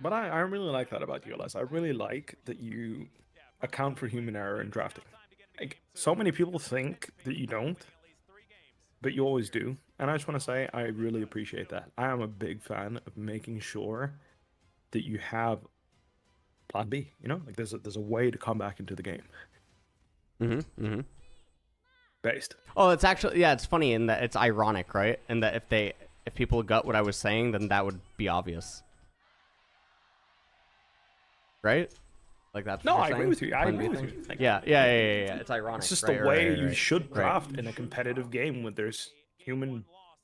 But I really like that about you, Les. I really like that you account for human error in drafting. Like, so many people think that you don't, but you always do. And I just want to say, I really appreciate that. I am a big fan of making sure that you have plan B. You know, like there's a way to come back into the game. Based. Oh, it's actually, yeah, it's funny in that it's ironic, right? And that if people got what I was saying, then that would be obvious, right? Like that's No, what I you're agree saying? with you. I Plan B agree with thing? you. Like, Yeah. It's ironic. it's just Right, the way right, you right, should right. draft in a competitive game when there's human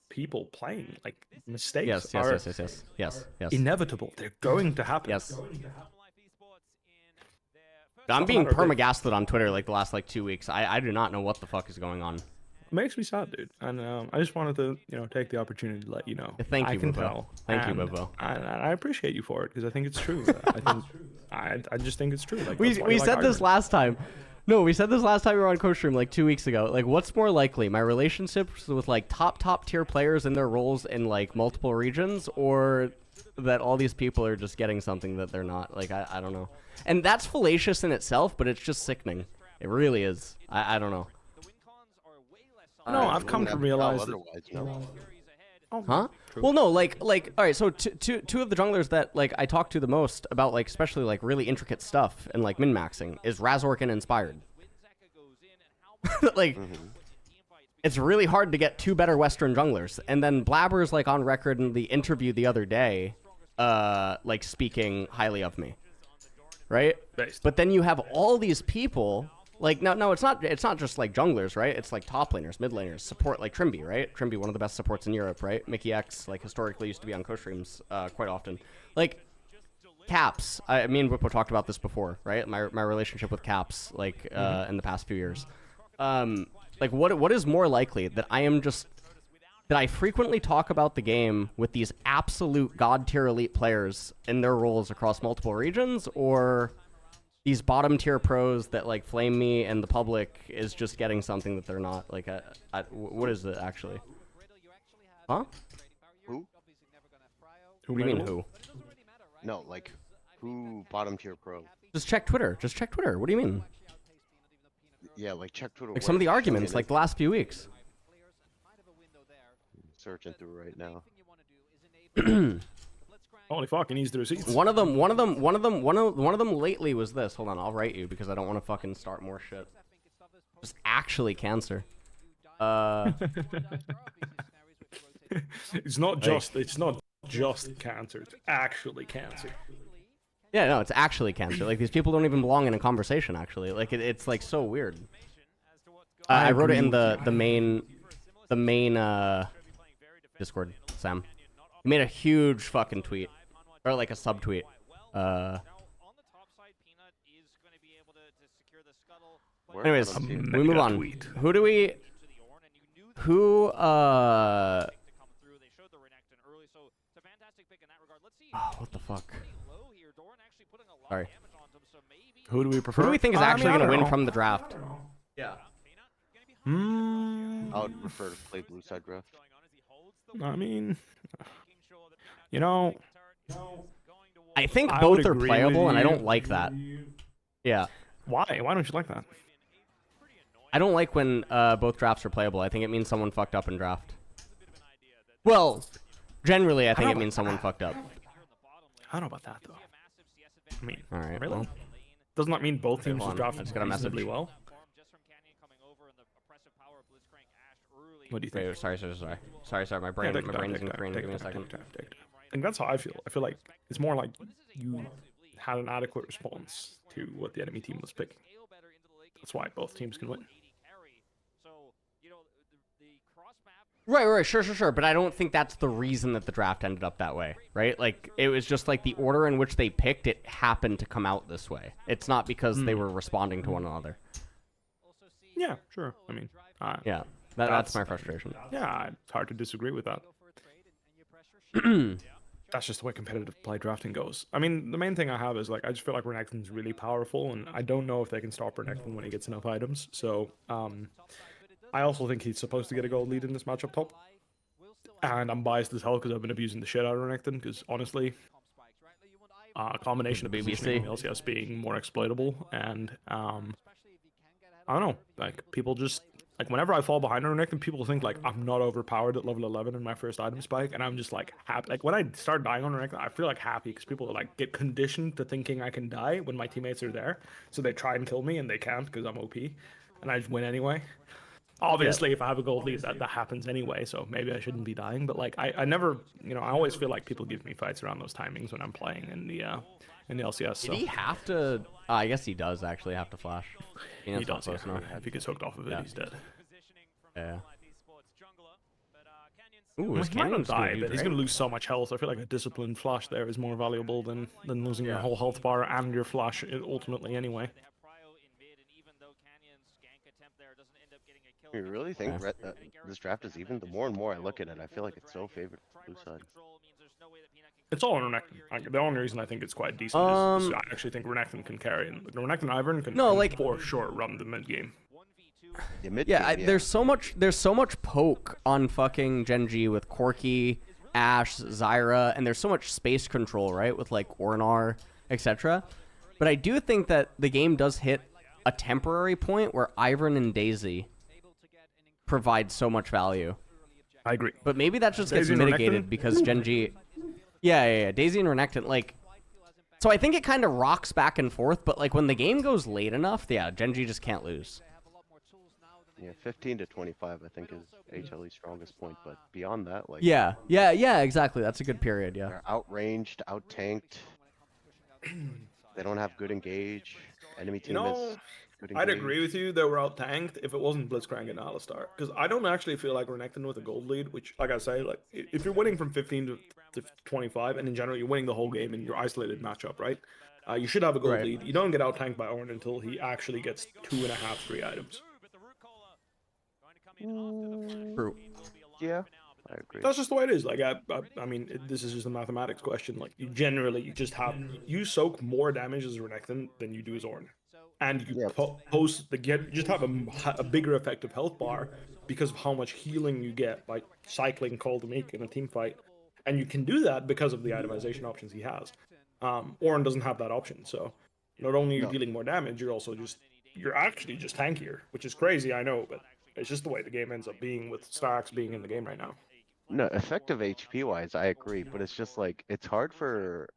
people playing. Like, mistakes Yes. are Yes. inevitable. They're going to happen. Yes. It's I'm not a being matter of if. permagaslit on Twitter like the last like 2 weeks. I do not know what the fuck is going on. It makes me sad, dude. And I just wanted to, take the opportunity to let you know. Thank I you, can BWIPO. tell, Thank you, and BWIPO. I appreciate you for it because I think it's true. I just think it's true. Like, that's why We you like said this Iron. last time. No, we said this last time we were on Coach Stream like 2 weeks ago. Like, what's more likely, my relationships with like top tier players in their roles in like multiple regions, or that all these people are just getting something that they're not? Like, I don't know. And that's fallacious in itself, but it's just sickening. It really is. I don't know. No, I've come to realize that. Otherwise, no. Oh, Huh? true. Well, no, like, all right. So two of the junglers that like I talk to the most about like especially like really intricate stuff and like min maxing is Razork and Inspired. Like, it's really hard to get two better Western junglers. And then Blabber's like on record in the interview the other day, like speaking highly of me, right? Based. But then you have all these people. Like, no, it's not just like junglers, right? It's like top laners, mid laners, support, like Trimby, right? Trimby, one of the best supports in Europe, right? Mickey X, like, historically used to be on co-streams quite often. Like, Caps, me and BWIPO talked about this before, right? My relationship with Caps, like, in the past few years. Like, what is more likely, that I frequently talk about the game with these absolute god-tier elite players in their roles across multiple regions, or these bottom tier pros that like flame me and the public is just getting something that they're not? Like, what is it actually? Huh? Who? What do you mean who? No, like, who bottom tier pro? Just check Twitter. What do you mean? Yeah, like, check Twitter. Like some of the arguments, like the last few weeks. Searching through right now. Holy fuck, he needs the receipts. One of them lately was this. Hold on, I'll write you because I don't want to fucking start more shit. Just actually cancer. It's not just cancer. It's actually cancer. Yeah, no, it's actually cancer. Like, these people don't even belong in a conversation, actually. Like, it's like so weird. I wrote it in the main Discord, Sam. He made a huge fucking tweet. Or like a subtweet. Anyways, we move on. Tweet. Oh, what the fuck? Sorry. Who do we prefer? Who do we think is actually I going to don't win know. from the draft? Yeah. I would prefer to play blue side draft. I mean, you know, I think I would both are agree playable, with and I you. don't like that. Yeah. why? Why don't you like that? I don't like when both drafts are playable. I think it means someone fucked up in draft. Well, generally, I think it means someone fucked up. I don't know about that though. I mean, All right. really? Well, Doesn't that mean both teams hold just on, draft I just got a message. reasonably well? What do you think? wait, sorry. My brain, Yeah, take your my time, brain's take in your time, Korean. take Give me a your time, second. take your time, take your time. I think that's how I feel. I feel like it's more like you had an adequate response to what the enemy team was picking. That's why both teams can win. Right, sure. But I don't think that's the reason that the draft ended up that way, right? Like, it was just like the order in which they picked it happened to come out this way. It's not because they were responding to one another. Yeah, sure. I mean, Yeah, that's my frustration. yeah, it's hard to disagree with that. That's just the way competitive play drafting goes. I mean, the main thing I have is like I just feel like Renekton's really powerful, and I don't know if they can stop Renekton when he gets enough items. So, I also think he's supposed to get a gold lead in this matchup top. And I'm biased as hell because I've been abusing the shit out of Renekton, because honestly, A combination of BBC. positioning and LCS being more exploitable, and I don't know, like people just like whenever I fall behind on Renekton, people think like I'm not overpowered at level 11 in my first item spike, and I'm just like happy. Like when I start dying on Renekton, I feel like happy because people like get conditioned to thinking I can die when my teammates are there, so they try and kill me and they can't because I'm OP, and I just win anyway. Obviously, if I have a gold lead, that happens anyway, so maybe I shouldn't be dying. But like I never, I always feel like people give me fights around those timings when I'm playing in the LCS. Did So he have to? I guess he does actually have to flash. he does. Yeah. If he gets hooked off of it, he's dead. Yeah. Ooh, Well, his he might not cannon's gonna die, do but he's great. going to lose so much health. I feel like a disciplined flash there is more valuable than losing your Yeah. whole health bar and your flash ultimately anyway. You really think this draft is even? The more and more I look at it, I feel like it's so favored blue side. It's all on Renekton. The only reason I think it's quite decent is I actually think Renekton can carry. And Renekton Ivern can for sure run the mid game. There's so much poke on fucking Genji with Corki, Ashe, Zyra, and there's so much space control, right, with like Ornar, etc. But I do think that the game does hit a temporary point where Ivern and Daisy provide so much value. I agree. But maybe that just gets mitigated because Genji... Yeah. Daisy and Renekton, like... So I think it kind of rocks back and forth, but like when the game goes late enough, Genji just can't lose. Yeah, 15 to 25 I think is HLE's strongest point, but beyond that, like... Yeah, exactly. That's a good period, yeah. They're outranged, out-tanked. They don't have good engage. Enemy team is good engage. I'd agree with you that we're out tanked if it wasn't Blitzcrank and Alistar. Because I don't actually feel like Renekton with a gold lead, which, like I say, like if you're winning from 15 to 25, and in general you're winning the whole game in your isolated matchup, right? You should have a gold lead. You don't get out tanked by Ornn until he actually gets 2.5, 3 items. True. Yeah, I agree. That's just the way it is. Like, I mean, this is just a mathematics question. Like, you soak more damage as Renekton than you do as Ornn, and you just have a bigger effective health bar because of how much healing you get by cycling Cold Meek in a team fight, and you can do that because of the itemization options he has. Ornn doesn't have that option, so not only are you dealing more damage, you're actually just tankier, which is crazy, I know, but it's just the way the game ends up being with Starks being in the game right now. No, effective HP wise, I agree, but it's just like it's hard for.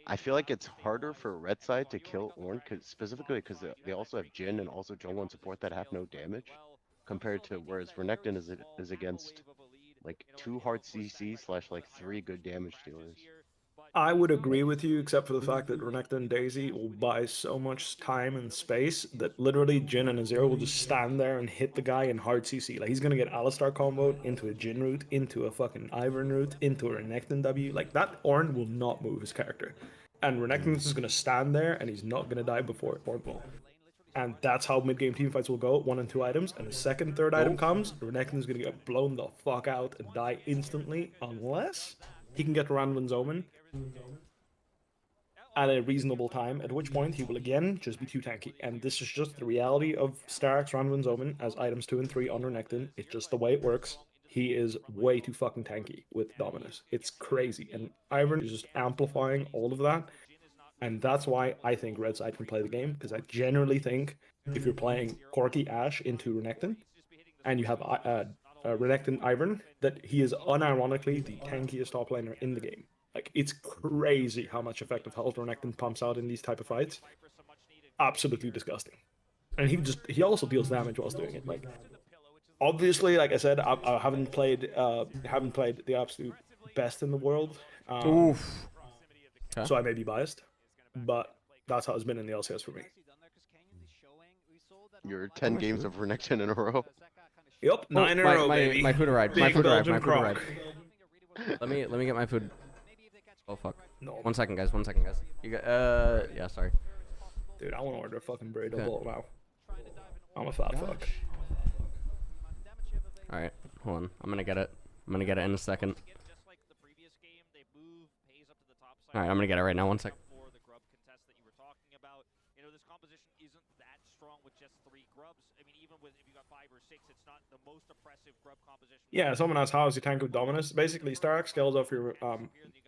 I feel like it's harder for red side to kill Ornn, specifically because they also have Jhin and also jungle and support that have no damage, compared to whereas Renekton is against like 2 hard CC / like 3 good damage dealers. I would agree with you, except for the fact that Renekton and Daisy will buy so much time and space that literally Jhin and Azir will just stand there and hit the guy in hard CC. Like, he's gonna get Alistar comboed into a Jhin route, into a fucking Ivern route, into a Renekton W. Like, that Ornn will not move his character. And Renekton's just gonna stand there, and he's not gonna die before Ornn will. And that's how mid-game teamfights will go, 1 and 2 items, and the second, third item comes, Renekton's gonna get blown the fuck out and die instantly, unless he can get Randman's Omen at a reasonable time, at which point he will again just be too tanky. And this is just the reality of Stark's Randman's Omen as items 2 and 3 on Renekton. It's just the way it works. He is way too fucking tanky with Dominus. It's crazy. And Ivern is just amplifying all of that. And that's why I think red side can play the game, because I generally think if you're playing Corki Ashe into Renekton, and you have Renekton Ivern, that he is unironically the tankiest top laner in the game. Like, it's crazy how much effective health Renekton pumps out in these type of fights. Absolutely disgusting. And he also deals damage whilst doing it. Like, obviously, like I said, I haven't played the absolute best in the world. So I may be biased, but that's how it's been in the LCS for me. You're 10 games of Renekton in a row. Yep, 9 in a row, baby. My food arrived. Big Belgian croc. Let me get my food. Oh fuck. No. 1 second, guys. You got yeah, sorry. Dude, I want to order a fucking burrito bowl now. I'm a fat fuck. All right, hold on. I'm gonna get it in a second. All right, I'm gonna get it right now. 1 sec. Yeah, someone asks how is your tank of Dominus? Basically, Stark scales off your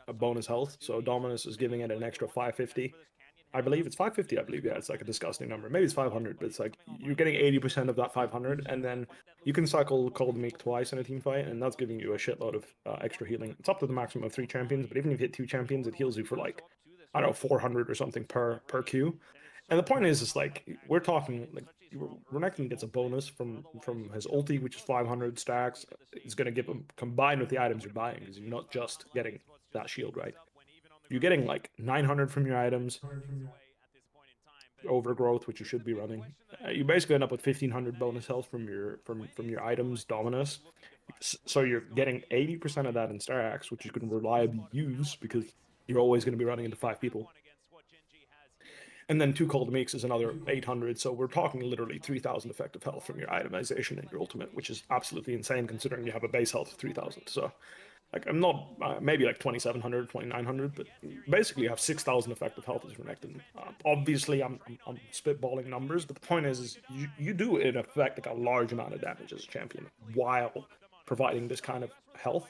a bonus health, so Dominus is giving it an extra 550. I believe it's 550, I believe, yeah, it's like a disgusting number. Maybe it's 500, but it's like you're getting 80% of that 500, and then you can cycle Cold Meek twice in a team fight, and that's giving you a shitload of extra healing. It's up to the maximum of 3 champions, but even if you hit 2 champions, it heals you for like, I don't know, 400 or something per Q. And the point is like, we're talking, like, Renekton gets a bonus from his ulti, which is 500 stacks. It's going to give him, combined with the items you're buying, because you're not just getting that shield, right? You're getting like 900 from your items, overgrowth, which you should be running. You basically end up with 1500 bonus health from your items, Dominus. So you're getting 80% of that in Star Axe, which you can reliably use because you're always going to be running into 5 people. And then 2 Cold Meeks is another 800, so we're talking literally 3000 effective health from your itemization and your ultimate, which is absolutely insane considering you have a base health of 3000. So like, I'm not, maybe like 2700, 2900, but basically you have 6000 effective health as Renekton. Obviously, I'm spitballing numbers, but the point is you do in effect like a large amount of damage as a champion while providing this kind of health.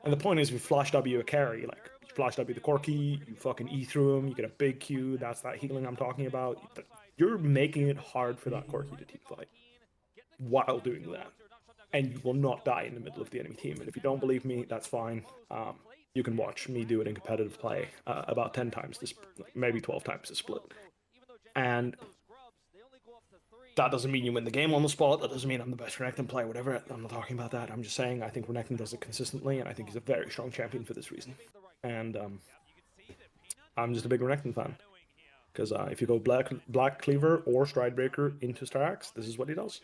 And the point is, with Flash W a carry, like you Flash W the Corki, you fucking E through him, you get a big Q, that's that healing I'm talking about. You're making it hard for that Corki to team fight while doing that, and you will not die in the middle of the enemy team. And if you don't believe me, that's fine. You can watch me do it in competitive play about 10 times this, maybe 12 times the split. And that doesn't mean you win the game on the spot. That doesn't mean I'm the best Renekton player, whatever. I'm not talking about that. I'm just saying I think Renekton does it consistently, and I think he's a very strong champion for this reason. And I'm just a big Renekton fan. Because if you go Black Cleaver or Stridebreaker into Starax, this is what he does.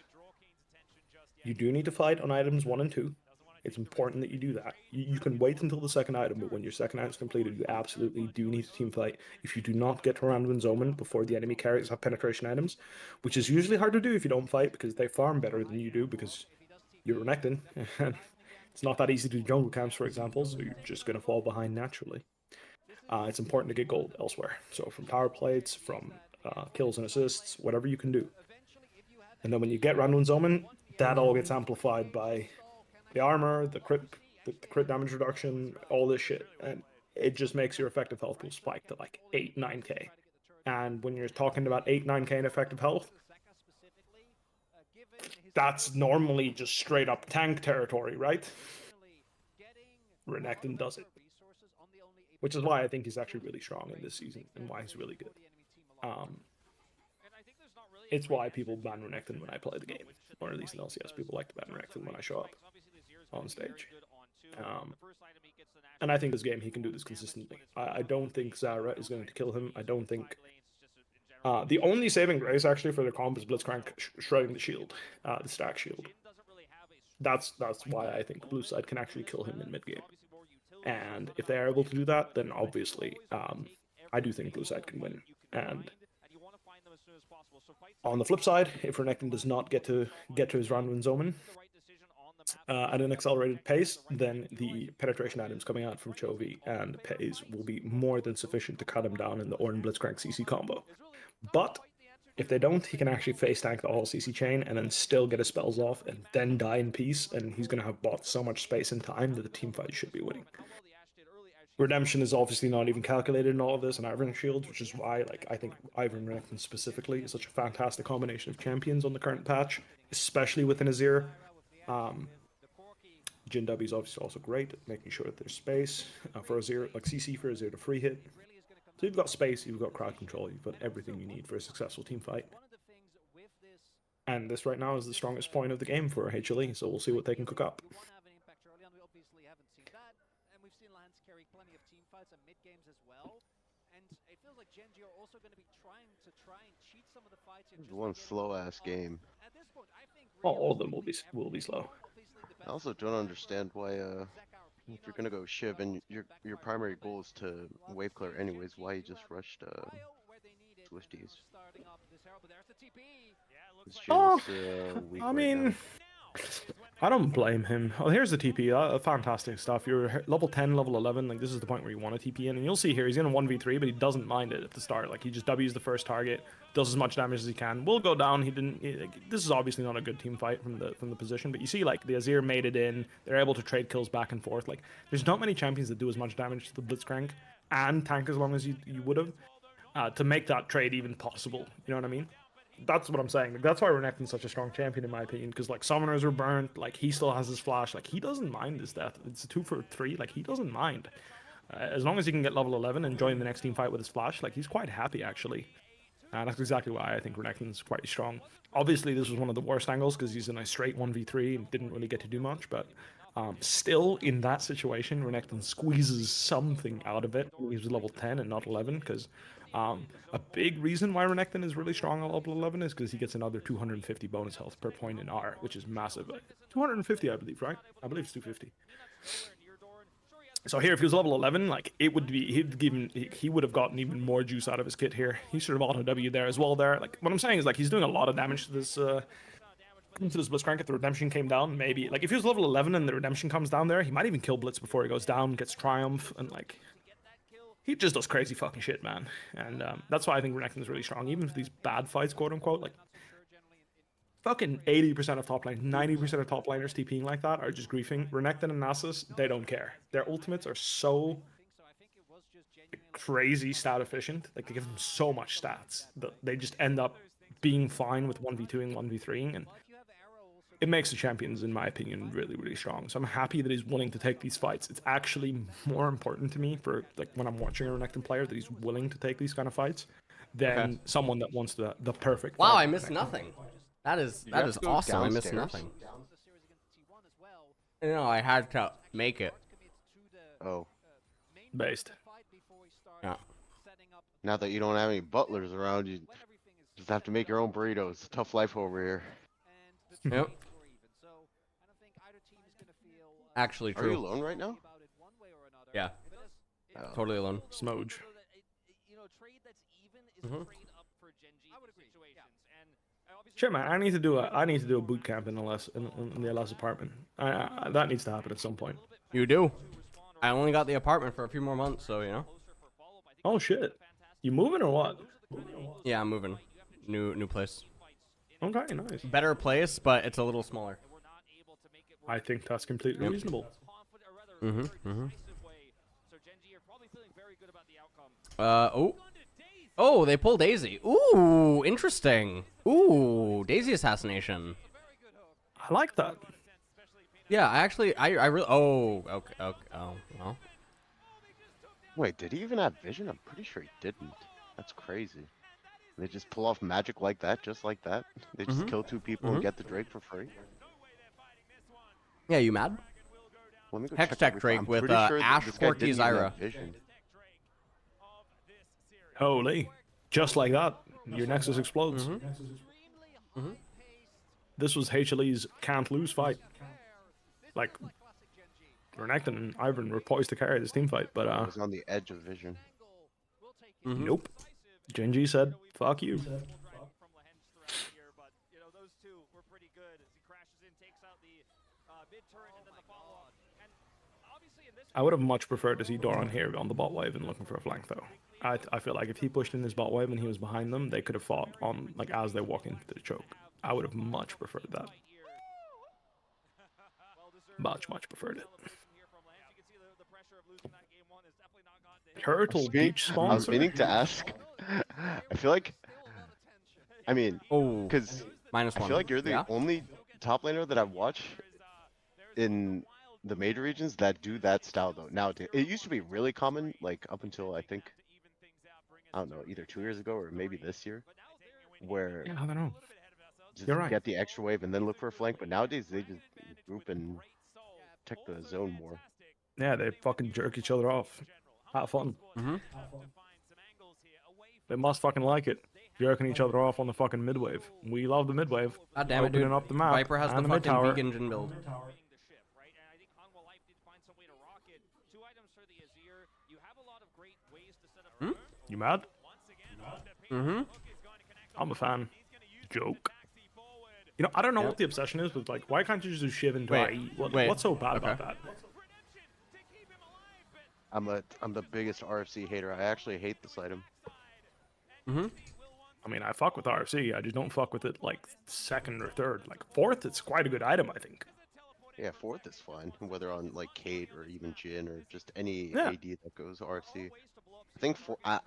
You do need to fight on items 1 and 2. It's important that you do that. You can wait until the second item, but when your second item is completed, you absolutely do need to team fight. If you do not get to Randwin's Omen before the enemy carries have penetration items, which is usually hard to do if you don't fight because they farm better than you do because you're Renekton. It's not that easy to do jungle camps, for example, so you're just going to fall behind naturally. It's important to get gold elsewhere. So from power plates, from kills and assists, whatever you can do. And then when you get Randwin's Omen, that all gets amplified by the armor, the crit damage reduction, all this shit, and it just makes your effective health pool spike to like 8, 9k. And when you're talking about 8, 9k in effective health, that's normally just straight up tank territory, right? Renekton does it, which is why I think he's actually really strong in this season and why he's really good. It's why people ban Renekton when I play the game, or at least in LCS, people like to ban Renekton when I show up on stage. And I think this game he can do this consistently. I don't think Zara is going to kill him. I don't think. The only saving grace actually for the comp is Blitzcrank shredding the shield, the stack shield. That's why I think Blue Side can actually kill him in mid game. And if they are able to do that, then obviously I do think Blue Side can win. And on the flip side, if Renekton does not get to his Randwin's Omen at an accelerated pace, then the penetration items coming out from Chovy and Pays will be more than sufficient to cut him down in the Ornn Blitzcrank CC combo. But if they don't, he can actually face tank the whole CC chain and then still get his spells off and then die in peace, and he's going to have bought so much space and time that the team fight should be winning. Redemption is obviously not even calculated in all of this, and Iron Shield, which is why, like, I think Ivan Renekton specifically is such a fantastic combination of champions on the current patch, especially within Azir. Jin W is obviously also great at making sure that there's space for Azir, like CC for Azir to free hit. So you've got space, you've got crowd control, you've got everything you need for a successful team fight. And this right now is the strongest point of the game for HLE, so we'll see what they can cook up. One slow ass game. Oh, all of them will be slow. I also don't understand why if you're gonna go Shiv and your primary goal is to wave clear anyways, why you just rushed Swifties. Oh, Weak I right mean, now. I don't blame him. Oh, here's the TP. Fantastic stuff. You're level 10, level 11. Like, this is the point where you want to TP in. And you'll see here, he's in a 1v3, but he doesn't mind it at the start. Like, he just W's the first target, does as much damage as he can. Will go down. He didn't... like, this is obviously not a good team fight from the position, but you see, like, the Azir made it in. They're able to trade kills back and forth. Like, there's not many champions that do as much damage to the Blitzcrank and tank as long as you would have to make that trade even possible. You know what I mean? That's what I'm saying. Like, that's why Renekton's such a strong champion in my opinion. Because like summoners are burnt, like he still has his flash. Like he doesn't mind his death. It's a 2 for 3. Like he doesn't mind. As long as he can get level 11 and join the next team fight with his flash, like he's quite happy actually. And that's exactly why I think Renekton's quite strong. Obviously, this was one of the worst angles because he's in a straight 1v3 and didn't really get to do much. But still, in that situation, Renekton squeezes something out of it. He was level 10 and not 11 because a big reason why Renekton is really strong at level 11 is because he gets another 250 bonus health per point in R, which is massive. 250, I believe, right? I believe it's 250. So here, if he was level 11, like it would be, he would have gotten even more juice out of his kit here. He should have auto W there as well. There, like what I'm saying is like he's doing a lot of damage to this. Into this Blitzcrank if the redemption came down. Maybe like if he was level 11 and the redemption comes down there, he might even kill Blitz before he goes down, gets Triumph, and like he just does crazy fucking shit, man. And that's why I think Renekton's really strong, even for these bad fights, quote unquote. Like fucking 80% of top lane, 90% of top laners TPing like that are just griefing. Renekton and Nasus, they don't care. Their ultimates are so crazy stat efficient. Like they give them so much stats that they just end up being fine with 1v2ing, 1v3ing, and it makes the champions, in my opinion, really, really strong. So I'm happy that he's willing to take these fights. It's actually more important to me for like when I'm watching a Renekton player that he's willing to take these kind of fights than someone that wants the perfect. Wow, fight. I missed nothing. That is awesome. I missed nothing. No, I had to make it. Oh, Based. Yeah. now that you don't have any butlers around, you just have to make your own burritos. Tough life over here. Yep. Actually Are you true. alone right now? Yeah. Oh. Totally alone. Smoge. Sure, man. I need to do a boot camp in the LS apartment. That needs to happen at some point. You do. I only got the apartment for a few more months, so you know. Oh shit. You moving or what? Yeah, I'm moving. New place. Okay, nice. Better place, but it's a little smaller. I think that's completely reasonable. Oh, they pull Daisy. Ooh, interesting. Ooh, Daisy assassination. I like that. Yeah, I really. Oh, okay. Oh, well. Wait, did he even have vision? I'm pretty sure he didn't. That's crazy. They just pull off magic like that, just like that. They just kill 2 people and get the Drake for free. Yeah, you mad? Let me go Hex Tech Drake I'm with pretty sure Ash, this guy Corky, didn't even Zyra. have vision. Holy. Just like that, your Nexus explodes. This was HLE's can't lose fight. Like, Renekton and Ivern were poised to carry this team fight, but I was on the edge of vision. nope. Genji said, fuck you. I would have much preferred to see Doran here on the bot wave and looking for a flank though. I feel like if he pushed in his bot wave and he was behind them, they could have fought on like as they walk into the choke. I would have much preferred that. Much preferred it. Turtle Beach I sponsor. was meaning to ask. I feel like, I mean, because -1. I feel like you're the only top laner that I watch in the major regions that do that style though. Now, it used to be really common, like up until I think, I don't know, either 2 years ago or maybe this year, where Yeah, I don't know. just You're right. get the extra wave and then look for a flank. But nowadays they just group and check the zone more. Yeah, they fucking jerk each other off. Have fun. They must fucking like it. Jerking each other off on the fucking midwave. We love the midwave. God damn it, Opening dude. up the map. Viper has the and the mid fucking tower. vegan Jin build. You mad? I'm a fan. Joke. You know, I don't know Yeah. what the obsession is with, like, why can't you just do Shiv into Wait, IE? wait, What's so bad okay. about that? I'm the biggest RFC hater. I actually hate this item. Mm-hmm. I mean, I fuck with RFC. I just don't fuck with it like second or third. Like fourth, it's quite a good item, I think. Yeah, fourth is fine, whether on like Kate or even Jin or just any Yeah, AD that goes RFC. I think I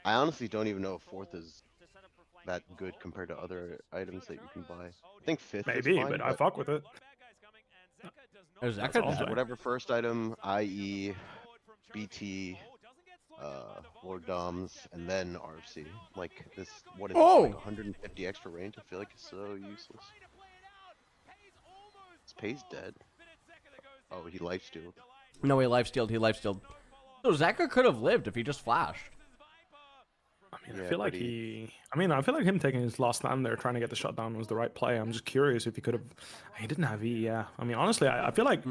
honestly don't even know if fourth is that good compared to other items that you can buy. I think fifth is maybe, fine, but I but fuck with it. Is That's Zeka all I'm just dead? saying. whatever first item, IE, BT, Lord Doms, and then RFC. Like this, what is this, like Oh! 150 extra range? I feel like it's so useless. This Pay's dead. Oh, he lifestealed. No, he lifestealed. He lifestealed. So Zeka could have lived if he just flashed. I mean, Yeah, but I feel like him taking his last stand there, trying to get the shutdown, was the right play. I'm just curious if he could have. He didn't have E. Yeah. I mean, honestly, I feel like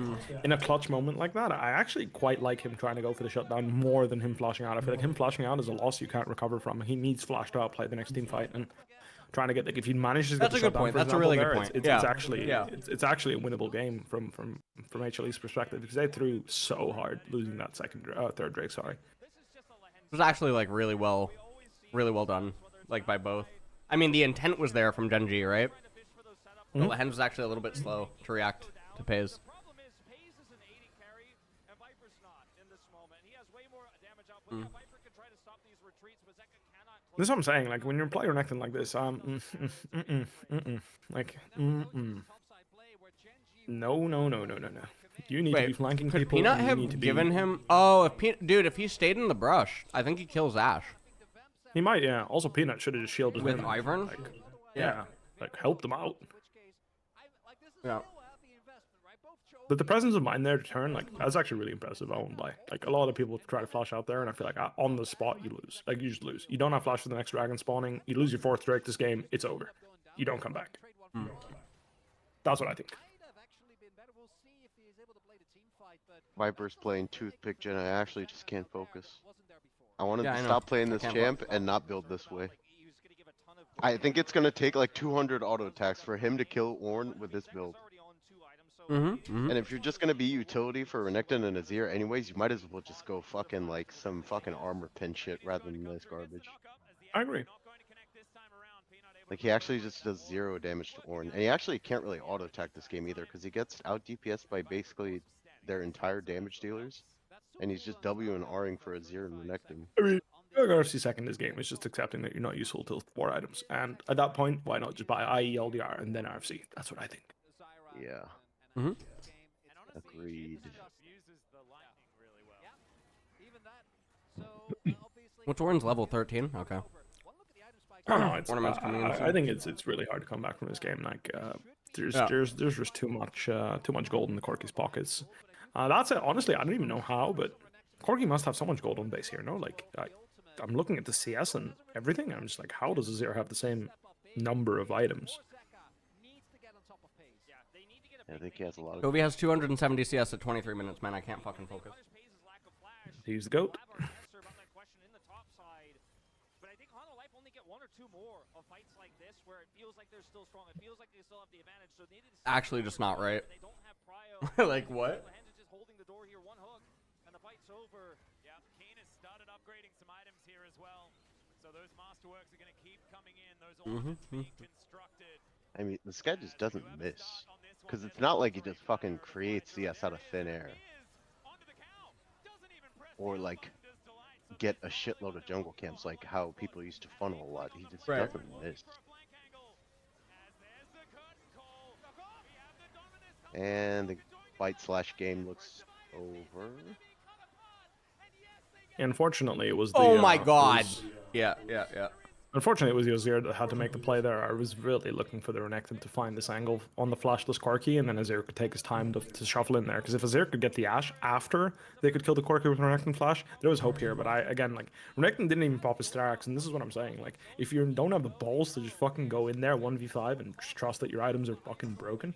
in a clutch moment like that, I actually quite like him trying to go for the shutdown more than him flashing out. I feel like him flashing out is a loss you can't recover from. He needs flash to outplay the next team fight, and trying to get like if he manages to get That's the a good shutdown, point. for That's a example, really good there, point. it's Yeah. actually Yeah. it's actually a winnable game from HLE's perspective because they threw so hard losing that third Drake. Sorry. It was actually like really well done, like by both. I mean, the intent was there from Genji, right? But Lehend was actually a little bit slow to react to Pays. This is what I'm saying. Like when you're playing Renekton like this, no. You need to be Wait, flanking could people, Peanut and you need to have be. given him? Oh, if he stayed in the brush, I think he kills Ash He might, yeah. Also, Peanut should have just shielded with him. Ivern. Like, yeah, like helped him out. Yeah. But the presence of mind there to turn, like, that's actually really impressive. I won't lie. Like, a lot of people try to flash out there, and I feel like on the spot, you lose. Like, you just lose. You don't have flash for the next dragon spawning. You lose your fourth Drake this game, it's over. You don't come back. That's what I think. Viper's playing Toothpick Gen. I actually just can't focus. I wanted Yeah, to I know. stop playing I this can't champ and not build this way. I think it's gonna take like 200 auto attacks for him to kill Ornn with this build. And if you're just gonna be utility for Renekton and Azir anyways, you might as well just go fucking like some fucking armor pin shit rather than this garbage. I agree. Like he actually just does 0 damage to Ornn, and he actually can't really auto attack this game either because he gets out DPS by basically their entire damage dealers, and he's just W and Ring for Azir and Renekton. I mean, RFC second this game is just accepting that you're not useful till 4 items. And at that point, why not just buy IE, LDR, and then RFC? That's what I think. Yeah. Agreed. What's Ornn's level 13? Okay. I don't know. Ornament's coming in I soon. think it's really hard to come back from this game. Like there's Yeah. there's just too much gold in the Corky's pockets. That's it. Honestly, I don't even know how, but Corky must have so much gold on base here. No, like I'm looking at the CS and everything. I'm just like, how does Azir have the same number of items? I think he has a lot of. Kobe has 270 CS at 23 minutes, man. I can't fucking focus. He's the goat. Actually, just not right. Like what? I mean, this guy just doesn't miss. Because it's not like he just fucking creates CS out of thin air. Or like get a shitload of jungle camps like how people used to funnel a lot. He just doesn't miss. And the fight/game looks over. Unfortunately, it was the. Oh my it god. was- Yeah. Unfortunately, it was the Azir that had to make the play there. I was really looking for the Renekton to find this angle on the flashless Corki, and then Azir could take his time to shuffle in there. Because if Azir could get the Ashe after they could kill the Corki with Renekton flash, there was hope here. But Renekton didn't even pop his Starax, and this is what I'm saying. Like, if you don't have the balls to just fucking go in there 1v5 and just trust that your items are fucking broken,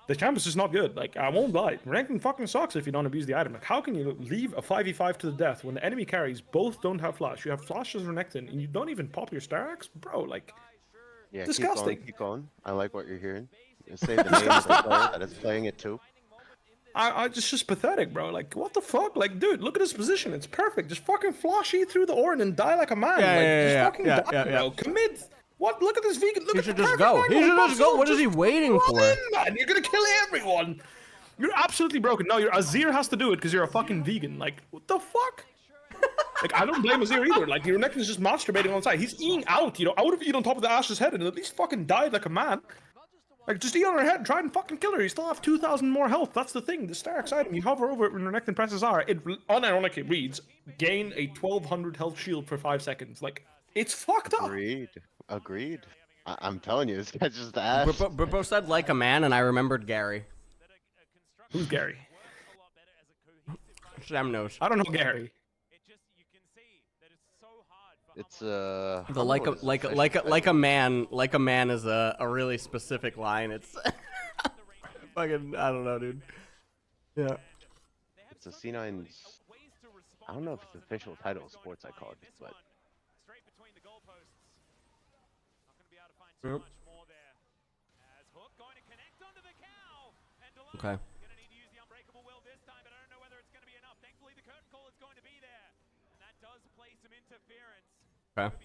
the champ is just not good. Like, I won't lie. Renekton fucking sucks if you don't abuse the item. Like, how can you leave a 5v5 to the death when the enemy carries both don't have flash? You have flash as Renekton, and you don't even pop your Starax? Bro, like, Yeah, Disgusting. keep going. I like what you're hearing. Say the name of the player that is playing it too. It's just pathetic, bro. Like, what the fuck? Like, dude, look at his position. It's perfect. Just fucking flash E through the Ornn and die like a man. Just fucking die, bro. Commit. What? Look at this vegan. Look He at should the just perfect go. He angle. should just go. What is he Just waiting run for? in, man. You're gonna kill everyone. You're absolutely broken. No, your Azir has to do it because you're a fucking vegan. Like, what the fuck? Like, I don't blame Azir either. Like, your Renekton's just masturbating on side. He's eating out, you know. I would have eaten on top of the Ash's head and at least fucking died like a man. Like, just eat on her head, try and fucking kill her. You still have 2,000 more health. That's the thing. The Stark's item, you hover over it when Renekton presses R. It unironically reads, gain a 1,200 health shield for 5 seconds. Like, it's fucked up. Agreed. I'm telling you, this guy's just ass. BWIPO said like a man, and I remembered Gary. Who's Gary? Sam knows. I don't know Gary. It's The like a man is a really specific line. It's fucking I don't know, dude. Yeah. It's a C9's. I don't know if it's the official title of sports psychology, but. Yep. Okay. Okay.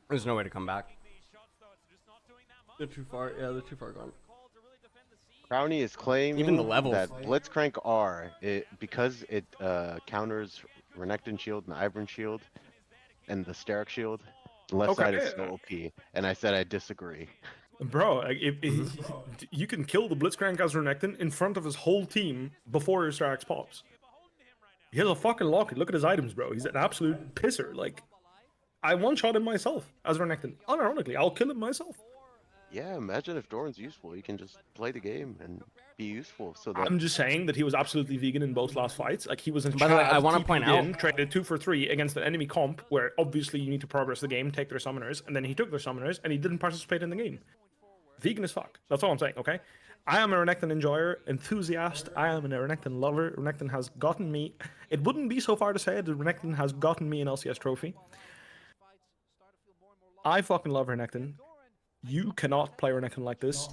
There's no way to come back. They're too far. Yeah, they're too far gone. Crowny is claiming Even the levels. that Blitzcrank R, because it counters Renekton shield and Ivern shield and the Steric shield, the left side is so OP. And I said I disagree. Bro, like, you can kill the Blitzcrank as Renekton in front of his whole team before your Starks pops. He has a fucking locket. Look at his items, bro. He's an absolute pisser. Like, I one-shot him myself as Renekton. Unironically, I'll kill him myself. Yeah, imagine if Doran's useful. He can just play the game and be useful. So that I'm just saying that he was absolutely vegan in both last fights. Like, he was in By the way, I want to TP'd point in, out traded 2 for 3 against an enemy comp where obviously you need to progress the game, take their summoners, and then he took their summoners and he didn't participate in the game. Vegan as fuck. That's all I'm saying, okay? I am a Renekton enjoyer, enthusiast. I am a Renekton lover. Renekton has gotten me. It wouldn't be so far to say that Renekton has gotten me an LCS trophy. I fucking love Renekton. You cannot play Renekton like this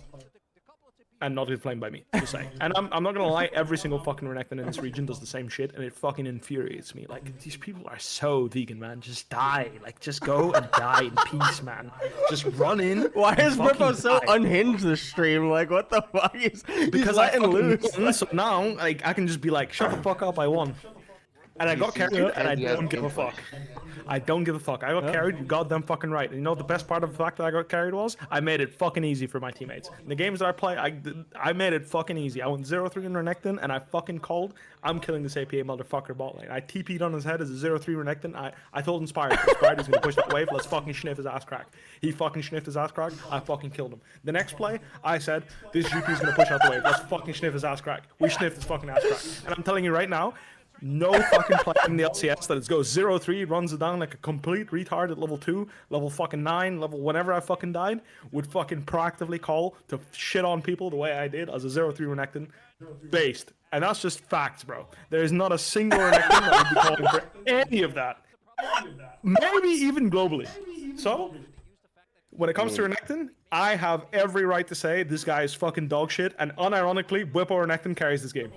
and not get flamed by me, just saying. And I'm not gonna lie, every single fucking Renekton in this region does the same shit, and it fucking infuriates me. Like, these people are so vegan, man. Just die. Like, just go and die in peace, man. Just run in. Why is BWIPO so die. unhinged this stream? Like, what the fuck? He's Because I letting fucking loose. won, so now, like, I can just be like, shut the fuck up, I won. And I got carried, and I don't give a fuck. I don't give a fuck. I got carried, you goddamn fucking right. And you know what the best part of the fact that I got carried was? I made it fucking easy for my teammates. In the games that I play, I made it fucking easy. I went 0-3 in Renekton, and I fucking called, I'm killing this APA motherfucker bot lane. I TP'd on his head as a 0-3 Renekton. I told Inspired he's gonna push that wave, let's fucking sniff his ass crack. He fucking sniffed his ass crack, I fucking killed him. The next play, I said, this GP's gonna push out the wave, let's fucking sniff his ass crack. We sniffed his fucking ass crack. And I'm telling you right now, no fucking player in the LCS that goes 0-3, runs it down like a complete retard at level 2, level fucking 9, level whenever I fucking died, would fucking proactively call to shit on people the way I did as a 0-3 Renekton based. And that's just facts, bro. There's not a single Renekton that would be calling for any of that. Maybe even globally. So, when it comes to Renekton, I have every right to say this guy is fucking dog shit, and unironically, BWIPO Renekton carries this game.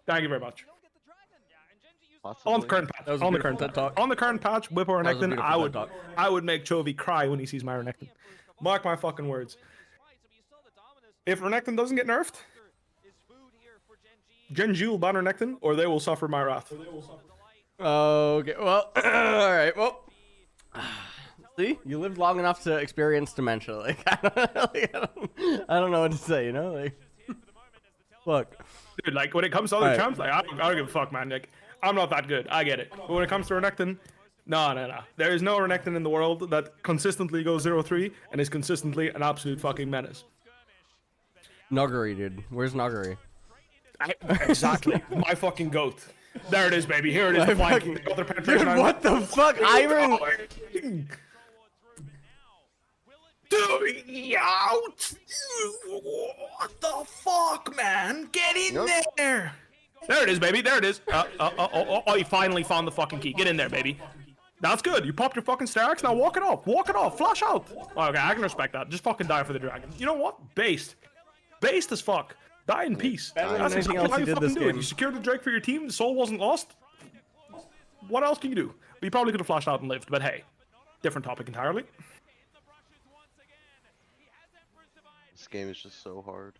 Thank you very much. possibly. On the current patch. On the current patch. On the current patch, BWIPO Renekton, I would make Chovy cry when he sees my Renekton. Mark my fucking words. If Renekton doesn't get nerfed, Gen G will ban Renekton, or they will suffer my wrath. Okay, well, alright, well. See? You lived long enough to experience dementia. Like, I don't know what to say, you know? Like, look. Dude, like, when it comes to other champs, like, I don't give a fuck, man. Like, I'm not that good. I get it. But when it comes to Renekton, no. There is no Renekton in the world that consistently goes 0-3 and is consistently an absolute fucking menace. Nuggery, dude. Where's Nuggery? Exactly. My fucking goat. There it is, baby. Here it is. The flanking. Dude, what the fuck? Iron. Dude, out! What the fuck, man? Get in there! There it is, baby. There it is. Oh, he finally found the fucking key. Get in there, baby. That's good. You popped your fucking stacks. Now walk it off. Walk it off. Flash out. Okay, I can respect that. Just fucking die for the dragon. You know what? Based. Based as fuck. Die in peace. Better than That's anything exactly else how you you did fucking this do it. game. You secured the Drake for your team. The soul wasn't lost. What else can you do? But you probably could have flashed out and lived. But hey, different topic entirely. This game is just so hard.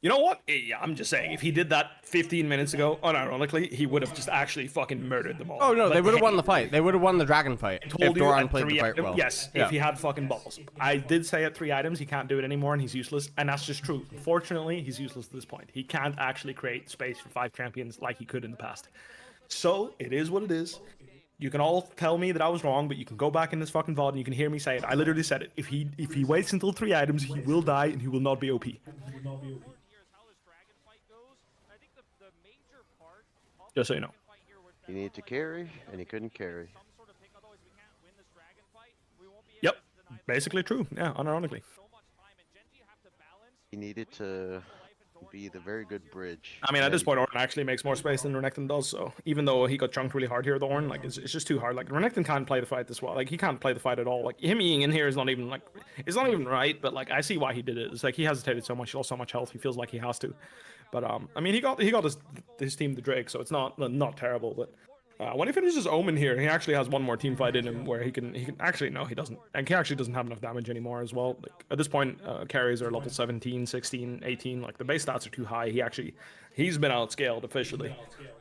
You know what? Yeah, I'm just saying, if he did that 15 minutes ago, unironically, he would have just actually fucking murdered them all. Oh no, But they would have hey, won the fight. They would have won the dragon fight I if told you Doran at played the 3 fight items. well. Yes, Yeah. if he had fucking balls. I did say at 3 items he can't do it anymore and he's useless, and that's just true. Unfortunately, he's useless at this point. He can't actually create space for 5 champions like he could in the past. So it is what it is. You can all tell me that I was wrong, but you can go back in this fucking VOD and you can hear me say it. I literally said it. If he waits until 3 items, he will die and he will not be OP. Just so you know. He needed to carry, and he couldn't carry. Yep. Basically true. Yeah, unironically. He needed to be the very good bridge. I mean, at and this point, Ornn actually makes more space than Renekton does, so even though he got chunked really hard here, the Ornn, like, it's just too hard. Like, Renekton can't play the fight this well. Like, he can't play the fight at all. Like, him being in here is not even, like, it's not even right, but, like, I see why he did it. It's like, he hesitated so much, he lost so much health, he feels like he has to. But, I mean, he got his team the Drake, so it's not terrible, but... when he finishes Omen here, he actually has one more team fight in him where he can actually, no, he doesn't. And he actually doesn't have enough damage anymore as well. Like, at this point, carries are level 17, 16, 18. Like, the base stats are too high. He's been outscaled officially,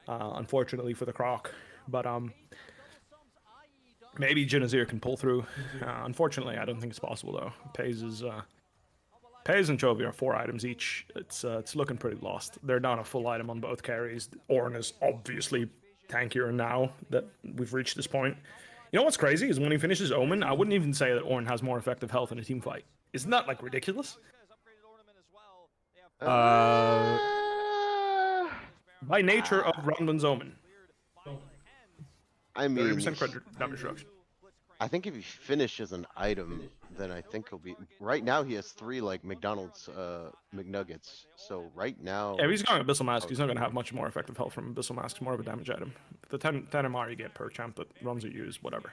unfortunately for the Croc. But, maybe Jinazir can pull through. Unfortunately, I don't think it's possible, though. Pays and Chovy are 4 items each. It's looking pretty lost. They're down a full item on both carries. Ornn is obviously tankier now that we've reached this point. You know what's crazy is when he finishes Omen, I wouldn't even say that Ornn has more effective health in a team fight. Isn't that, like, ridiculous? By nature of Rondon's Omen. I mean, 30% credit damage reduction. I think if he finishes an item, then I think he'll be. Right now, he has 3 like McDonald's McNuggets. So right now, Yeah, if he's going Abyssal Mask, he's not going to have much more effective health from Abyssal Mask. It's more of a damage item. The 10 MR you get per champ that runs or use, whatever.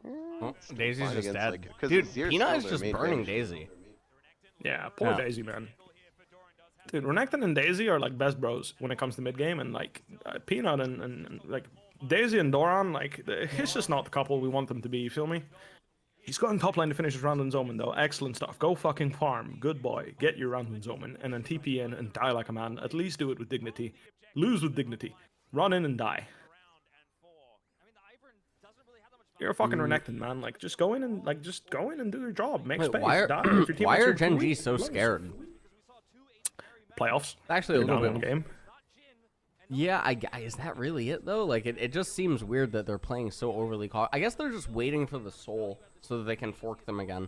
Oh, Daisy's fine just against, dead. like, 'cause Dude, Zir's Peanut still is their just main burning damage. Daisy. Yeah, poor Yeah. Daisy, man. Dude, Renekton and Daisy are like best bros when it comes to mid game, and like Peanut and like Daisy and Doran, like it's just not the couple we want them to be. You feel me? He's going top lane to finish his Randon's Omen though. Excellent stuff. Go fucking farm. Good boy. Get your Randon's Omen and then TP in and die like a man. At least do it with dignity. Lose with dignity. Run in and die. You're a fucking Renekton, man. Like just go in and do your job. Make Wait, space. why Die. If your team are wants you Gen to G win, so lose. scared? Playoffs. Actually, a You're little down bit. one game. Yeah, is that really it though? Like, it just seems weird that they're playing so overly I guess they're just waiting for the soul so that they can fork them again.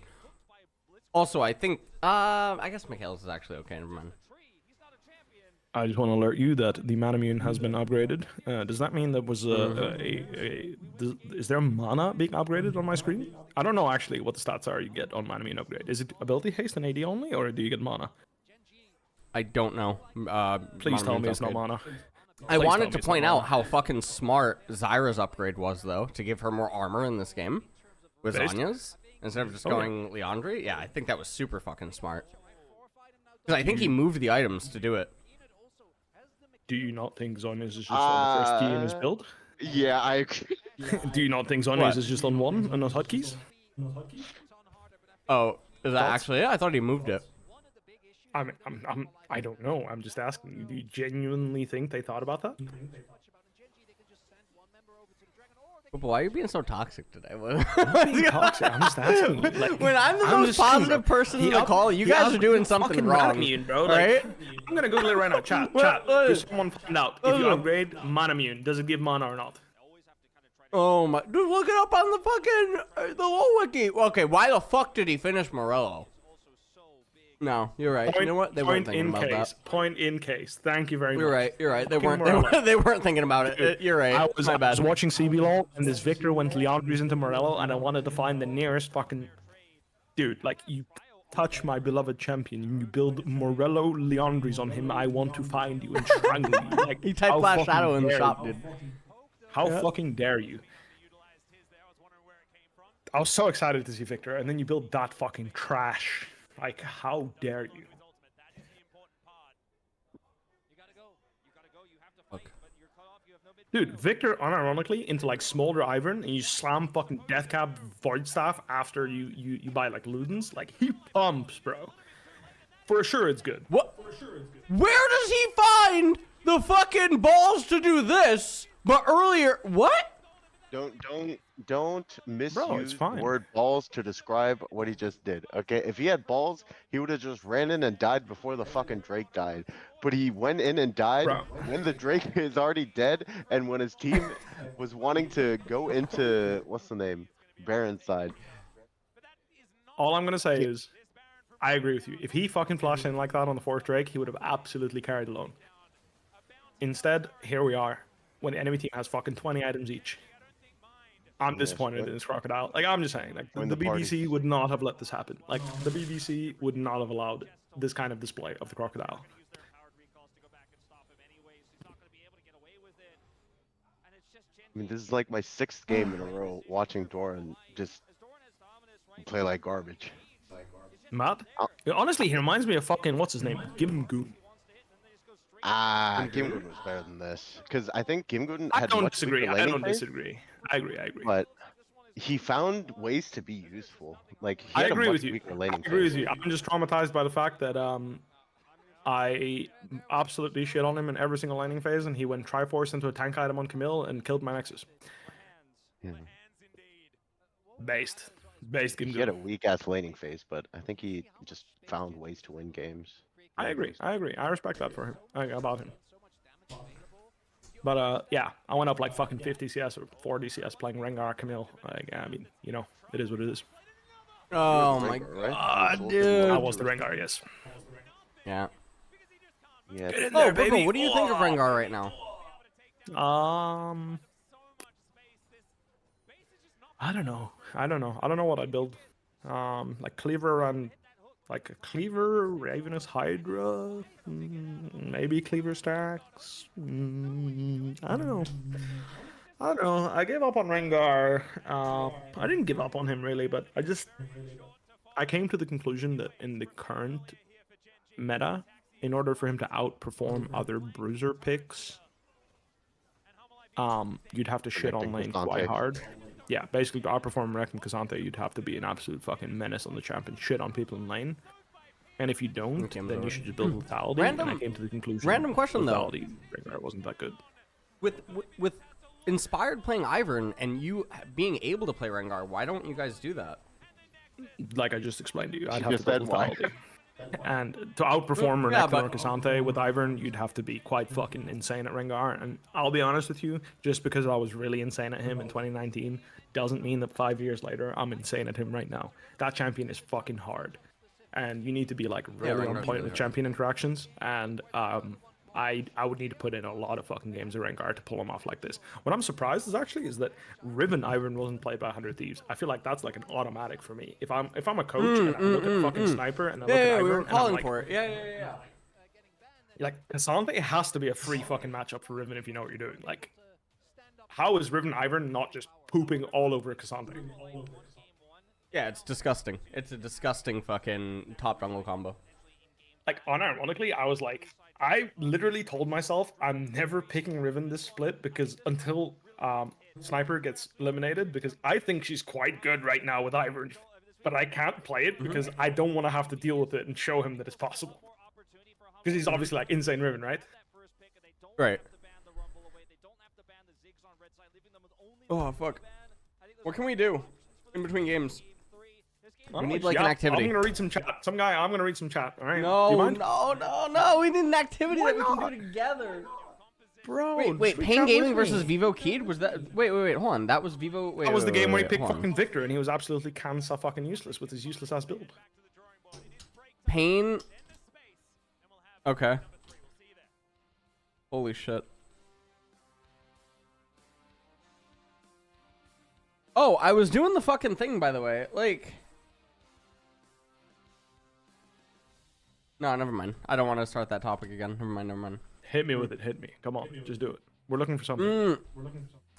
Also, I think, I guess Michaelis is actually okay, never mind. I just want to alert you that the Manamune has been upgraded. Does that mean there was is there mana being upgraded on my screen? I don't know actually what the stats are you get on Manamune upgrade. Is it ability haste and AD only, or do you get mana? I don't know. Please tell me it's not upgrade. mana. I Please wanted tell me to it's not point out mana. how fucking smart Zyra's upgrade was, though, to give her more armor in this game with Based? Zanya's instead of just Oh, yeah. going Leandri. Yeah, I think that was super fucking smart. Because I think he moved the items to do it. Do you not think Zonia's is just on the first key in his build? Yeah, I agree. Do you not think Zonia's is just on one and not hotkeys? Oh, is that Thoughts? actually it? I thought he moved it. I don't know. I'm just asking you. Do you genuinely think they thought about that? But why are you being so toxic today? Being toxic. I'm just asking you. Like, When I'm the I'm most just saying, positive bro. person in He the up- call, you he guys up- are doing he something fucking wrong, Manamune, bro. Like, right? I'm gonna Google it right now. Chat. What? Does someone find out if you upgrade Manamune, does it give mana or not? Oh my, dude, look it up on the fucking, the low wiki. Okay, why the fuck did he finish Morello? No, you're right. You know what? They weren't thinking about that. Point in case. Thank you very much. You're right. You're right. They Fucking weren't. Morello. They weren't thinking about it. You're right. I was My bad. watching CBLOL and this Victor went Leandri's into Morello and I wanted to find the nearest fucking dude. Like you touch my beloved champion and you build Morello Leandri's on him. I want to find you and strangle you. Like, He typed how Flash fucking Shadow in the dare shop, you? dude. How Yeah. fucking dare you? I was so excited to see Victor, and then you build that fucking trash. Like, how dare you? Look. Dude, Victor, unironically, into like Smolder Ivern, and you slam fucking Deathcap Void Staff after you buy like Ludens. Like, he pumps, bro. For sure, it's good. What? Where does he find the fucking balls to do this? But earlier, what? Don't misuse the fine. word balls to describe what he just did. Okay, if he had balls, he would have just ran in and died before the fucking Drake died. But he went in and died Bro. when the Drake is already dead, and when his team was wanting to go into what's the name, Baron's side. All I'm gonna say is, I agree with you. If he fucking flashed in like that on the fourth Drake, he would have absolutely carried alone. Instead, here we are, when the enemy team has fucking 20 items each. I'm disappointed in this Crocodile. Like, I'm just saying, like, Join the the party. BBC would not have let this happen. Like, the BBC would not have allowed this kind of display of the Crocodile. I mean, this is like my 6th game in a row watching Doran just play like garbage. Matt? Honestly, he reminds me of fucking, what's his name? Gimgoon. Ah, Gimgoon was better than this because I think Gimgoon I had don't much disagree. weaker I laning don't phase, disagree. I agree. but he found ways to be useful. Like he I had a agree much with you. weaker I laning agree with phase. you. I'm just traumatized by the fact that I absolutely shit on him in every single laning phase, and he went Triforce into a tank item on Camille and killed my Nexus. Yeah. Based He had a Gimgoon. weak ass laning phase, but I think he just found ways to win games. I agree. I respect that for him. About him. But yeah, I went up like fucking 50 CS or 40 CS playing Rengar Camille. Like, I mean, you know, it is what it is. Oh my Rengar, right? god, He was dude. I was the Rengar, yes. Yeah. Yeah. Get in Oh, there, Brooklyn, baby. what do you think of Rengar right now? I don't know. I don't know what I build. Like Cleaver and like a Cleaver, Ravenous Hydra, maybe Cleaver stacks. I don't know. I don't know. I gave up on Rengar. I didn't give up on him really, but I came to the conclusion that in the current meta, in order for him to outperform other bruiser picks, you'd have to shit on lane quite hard. Yeah, basically to outperform Rec and Cassante, you'd have to be an absolute fucking menace on the champ and shit on people in lane. And if you don't, then you should just build lethality. And I came to the conclusion. Random question though. Rengar wasn't that good. With Inspired playing Ivern and you being able to play Rengar, why don't you guys do that? Like I just explained to you, I'd You have to just build said why. lethality. And to outperform Yeah, Renekton but- or Cassante with Ivern, you'd have to be quite fucking insane at Rengar. And I'll be honest with you, just because I was really insane at him in 2019 doesn't mean that 5 years later I'm insane at him right now. That champion is fucking hard. And you need to be like really on Rengar's point really with hard. champion interactions. And I would need to put in a lot of fucking games of Rengar to pull him off like this. What I'm surprised is that Riven Ivern wasn't played by 100 Thieves. I feel like that's like an automatic for me. If I'm a coach and I look at fucking Sniper and I look at Yeah, Ivern we were and I'm calling like, for it. Yeah. like Cassante has to be a free fucking matchup for Riven if you know what you're doing. Like, how is Riven Ivern not just pooping all over Cassante? Yeah, it's disgusting. It's a disgusting fucking top jungle combo. Like, unironically, I was like, I literally told myself I'm never picking Riven this split because until Sniper gets eliminated, because I think she's quite good right now with Ivern, but I can't play it because I don't want to have to deal with it and show him that it's possible. Because he's obviously like insane Riven, right? Right. Oh fuck. What can we do in between games? We need like an activity. I'm gonna read some chat. I'm gonna read some chat. All right. Do you No, mind? no. We need an activity that we can do together. Bro. Wait. just Pain chat Gaming with me. versus Vivo Keyed? Was that? Wait. Hold on. That was Vivo. Wait. That was the game where he picked hold on. fucking Victor, and he was absolutely cancer fucking useless with his useless ass build. Pain. Okay. Holy shit. Oh, I was doing the fucking thing, by the way. Like. No, never mind. I don't want to start that topic again. Never mind. Hit me with it. Hit me. Come on. Just do it. We're looking for something.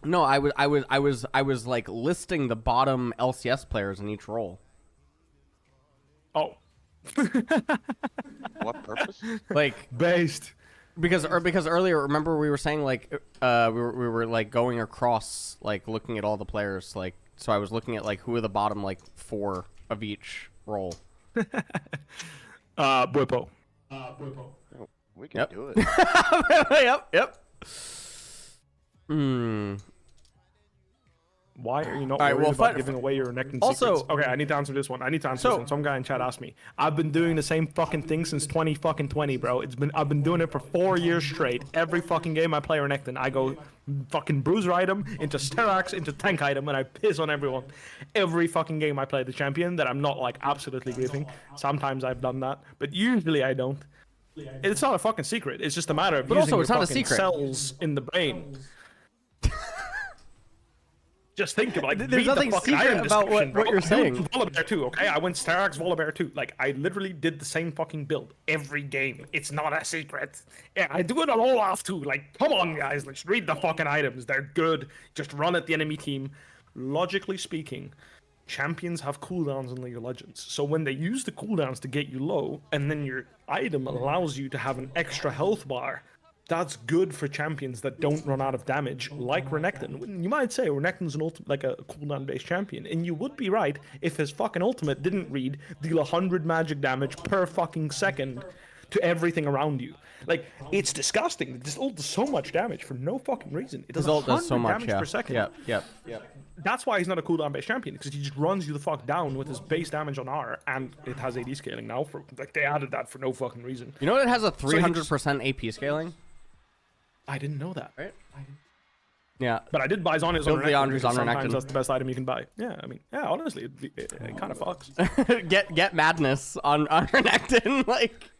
No, I was like listing the bottom LCS players in each role. Oh. What purpose? Like Based. because earlier, remember we were saying like we were like going across, like looking at all the players, like, so I was looking at like who are the bottom like 4 of each role. BWIPO. Oh, we can Yep. do it. Yep. Why are you not All right, worried well, about giving away your Renekton also- secrets? Okay, I need to answer this one. I need to answer this one. Some guy in chat asked me. I've been doing the same fucking thing since 2020, bro. I've been doing it for 4 years straight. Every fucking game I play Renekton, I go fucking bruiser item into Sterax into tank item, and I piss on everyone. Every fucking game I play the champion that I'm not like absolutely giving. Sometimes I've done that, but usually I don't. It's not a fucking secret. It's just a matter of But using also, it's your not a fucking secret. cells in the brain. Just think about like, There's read nothing the fucking secret item about description, what bro. you're I'm doing saying. Volibear too, okay? I went Sterax, Volibear too. Like, I literally did the same fucking build every game. It's not a secret. Yeah, I do it on Olaf too. Like, come on, guys. Let's read the fucking items. They're good. Just run at the enemy team. Logically speaking, champions have cooldowns in League of Legends. So when they use the cooldowns to get you low, and then your item allows you to have an extra health bar, that's good for champions that don't run out of damage, like Renekton. You might say Renekton's like a cooldown-based champion, and you would be right if his fucking ultimate didn't read deal 100 magic damage per fucking second to everything around you. Like, it's disgusting. This ult does so much damage for no fucking reason. It does His ult 100 does so much, damage yeah. per second. Yep. That's why he's not a cooldown-based champion, because he just runs you the fuck down with his base damage on R, and it has AD scaling now. For like, they added that for no fucking reason. You know it has a 300% AP scaling? I didn't know that. Right? Yeah. But I did buy Zhonya's Build on the Renekton, Andres because on sometimes Renekton. that's the best item you can buy. Yeah, I mean, yeah, honestly, it kind of fucks. get madness on Renekton, like.